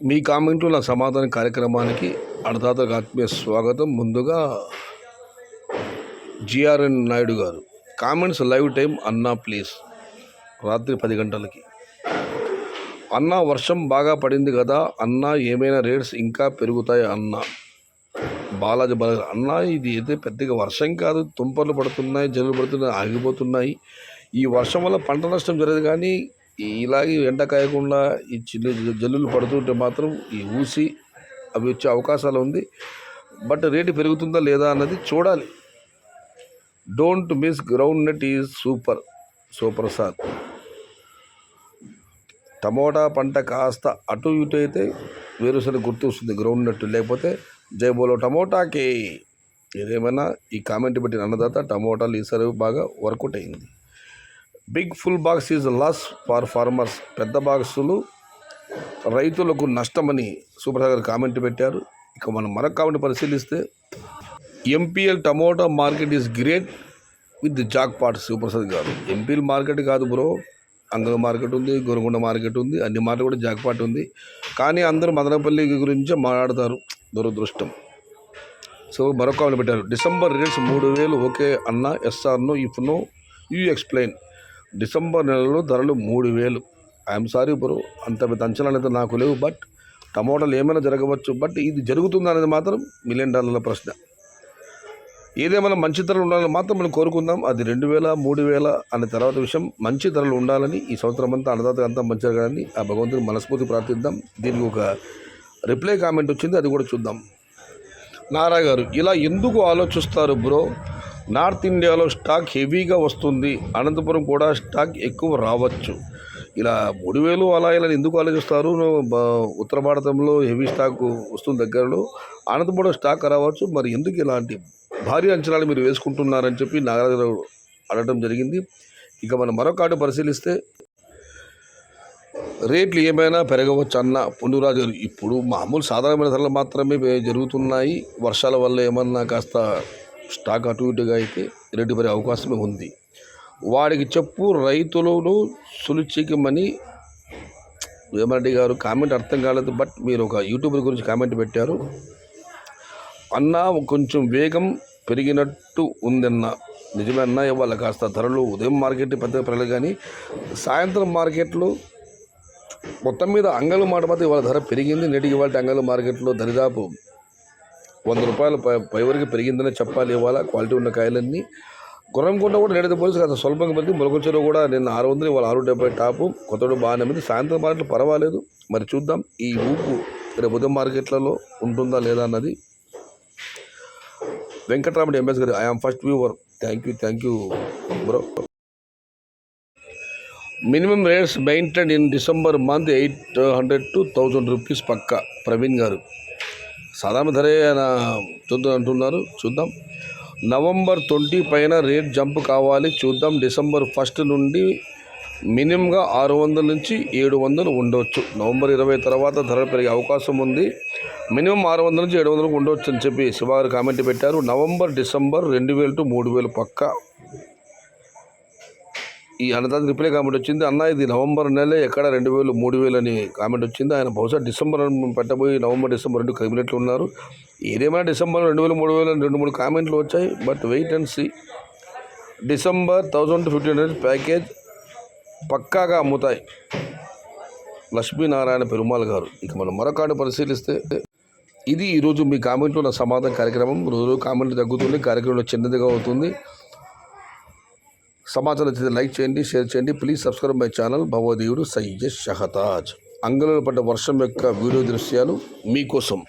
మీ కామెంట్లు నా సమాధాన కార్యక్రమానికి అన్నదాతలకు ఆత్మీయ స్వాగతం. ముందుగా జిఆర్ఎన్ నాయుడు గారు కామెంట్స్ లైవ్ టైం అన్నా ప్లీజ్. రాత్రి 10 గంటలకి అన్నా వర్షం బాగా పడింది కదా అన్నా, ఏమైనా రేట్స్ ఇంకా పెరుగుతాయి అన్నా. బాలాజీ అన్నా, ఇది అయితే పెద్దగా వర్షం కాదు, తుంపర్లు పడుతున్నాయి, జల్లులు పడుతున్నాయి, ఆగిపోతున్నాయి. ఈ వర్షం వల్ల పంట నష్టం జరగదు, కానీ ఇలాగే ఎండ కాయకుండా ఈ జల్లులు పడుతుంటే మాత్రం ఈ ఊసి అవి వచ్చే అవకాశాలు ఉంది. బట్ రేటు పెరుగుతుందా లేదా అన్నది చూడాలి. Don't miss groundnut is super sir. Tomato పంట కాస్త అటు ఇటు అయితే వేరుశనగ గుర్తు వస్తుంది, గ్రౌండ్ నట్ లేకపోతే జై బోలో టమోటాకి. ఏదేమైనా ఈ కామెంట్ బట్టి అన్నదాత టమోటాలు ఈసారి బాగా వర్కౌట్ అయింది. Big full box is loss for farmers. పెద్ద బాక్సులు రైతులకు నష్టమని సూపర్ సాగర్ కామెంట్ పెట్టారు. ఇక మనం మరొక కామెంట్ పరిశీలిస్తే, MPL tomato market is great with jackpot. Super Sagar గారు, ఎంపీఎల్ మార్కెట్ కాదు బ్రో, అంగళ మార్కెట్ ఉంది, గోరగొండ మార్కెట్ ఉంది, అన్ని మార్కెట్ కూడా జాక్ పాట్ ఉంది. కానీ అందరూ మదనపల్లి గురించే మాట్లాడతారు, దురదృష్టం. సో మరొక కామెంట్ పెట్టారు, డిసెంబర్ రేట్స్ 3000 ఓకే అన్న, SR no if no you explain. December నెలలో ధరలు 3000. ఐఎమ్ సారీ బ్రో, అంత పెద్ద అంచనాలు అయితే నాకు లేవు. బట్ టమోటాలు ఏమైనా జరగవచ్చు, బట్ ఇది జరుగుతుందా అనేది మాత్రం $1 మిలియన్ ప్రశ్న. ఏదేమైనా మంచి ధరలు ఉండాలని మాత్రం మనం కోరుకుందాం. అది 2000 3000 అనే తర్వాత విషయం. మంచి ధరలు ఉండాలని ఈ సంవత్సరం అంతా అన్నదాత అంతా మంచిగా కానీ ఆ భగవంతుని మనస్ఫూర్తి ప్రార్థిద్దాం. దీనికి ఒక రిప్లై కామెంట్ వచ్చింది, అది కూడా చూద్దాం. నారా గారు, ఇలా ఎందుకు ఆలోచిస్తారు బ్రో? నార్త్ ఇండియాలో స్టాక్ హెవీగా వస్తుంది, అనంతపురం కూడా స్టాక్ ఎక్కువ రావచ్చు. ఇలా 3000 అలా ఇలా ఎందుకు ఆలోచిస్తారు? ఉత్తర భారతంలో హెవీ స్టాక్ వస్తుంది దగ్గరలో, అనంతపురం స్టాక్ రావచ్చు. మరి ఎందుకు ఇలాంటి భారీ అంచనాలు మీరు వేసుకుంటున్నారని చెప్పి నాగరాజు అడగడం జరిగింది. ఇక మనం మరొక ఆట పరిశీలిస్తే, రేట్లు ఏమైనా పెరగవచ్చు అన్న పుండురాజు గారు. ఇప్పుడు మామూలు సాధారణమైన ధరలు మాత్రమే జరుగుతున్నాయి. వర్షాల వల్ల ఏమన్నా కాస్త స్టాక్ అటు ఇటుగా అయితే రేటు పెరిగే అవకాశమే ఉంది. వాడికి చెప్పు రైతులను సులుచికమని వేమరెడ్డి గారు. కామెంట్ అర్థం కాలేదు, బట్ మీరు ఒక యూట్యూబర్ గురించి కామెంట్ పెట్టారు. అన్నా కొంచెం వేగం పెరిగినట్టు ఉందన్న. నిజమే అన్న, ఇవాళ కాస్త ధరలు ఉదయం మార్కెట్ పెద్దగా పెరగలేదు, కానీ సాయంత్రం మార్కెట్లో మొత్తం మీద అంగళ మాట మాత్రం ఇవాళ ధర పెరిగింది. నేటికి ఇవాళ అంగళ మార్కెట్లో దరిదాపు ₹100 పై వరకు పెరిగిందనే చెప్పాలి. ఇవాళ క్వాలిటీ ఉన్న కాయలన్నీ గుర్రంకొండ కూడా నేడైతే పోలీసు కాస్త స్వల్పంగా పెరిగింది. మొలకొచ్చేలో కూడా నిన్న 600, ఇవాళ 670 టాపు. కొత్తడు బాగానే ఉంది. సాయంత్రం మార్కెట్లో పర్వాలేదు. మరి చూద్దాం ఈ ఊపు రేపు ఉదయం మార్కెట్లలో ఉంటుందా లేదా అన్నది. వెంకటరామరెడ్డి ఎంఎస్ గారు, I'm first viewer. Thank you bro. Minimum rates maintain in December month 800 to 1000 rupees పక్క. ప్రవీణ్ గారు, సాధారణ ధరే చూద్దాం అంటున్నారు. చూద్దాం. నవంబర్ 20 పైన రేట్ జంప్ కావాలి, చూద్దాం. డిసెంబర్ 1 నుండి మినిమంగా 600 నుంచి 700 ఉండవచ్చు. నవంబర్ 20 తర్వాత ధర పెరిగే అవకాశం ఉంది. మినిమం 600 నుంచి 700 ఉండవచ్చు అని చెప్పి శివ గారు కామెంట్ పెట్టారు. నవంబర్ డిసెంబర్ 2000 to 3000 పక్క. ఈ అన్నదాత రిప్లై కామెంట్ వచ్చింది, అన్న ఇది నవంబర్ నెలే, ఎక్కడ 2000 3000 అని కామెంట్ వచ్చింది. ఆయన బహుశా డిసెంబర్ పెట్టబోయి నవంబర్ డిసెంబర్ 2 కదిలినట్లు ఉన్నారు. ఏదేమైనా డిసెంబర్ 2000 3000 అని 2-3 కామెంట్లు వచ్చాయి. But wait and see. December 1000 to 1500 package పక్కాగా అమ్ముతాయి. లక్ష్మీనారాయణ పెరుమాల్ గారు. ఇక మనం మరొక పరిశీలిస్తే, ఇది ఈరోజు మీ కామెంట్లో నా సమాధాన కార్యక్రమం. రోజు కామెంట్లు తగ్గుతుంది, కార్యక్రమంలో చిన్నదిగా అవుతుంది. సమాచారం అయితే లైక్ చేయండి, షేర్ చేయండి. ప్లీజ్ సబ్స్క్రైబ్ మై ఛానల్ భగవదీయుడు సయ్యద్ షహతాజ్. అంగళంలో పడ్డ వర్షం యొక్క వీడియో దృశ్యాలు మీకోసం.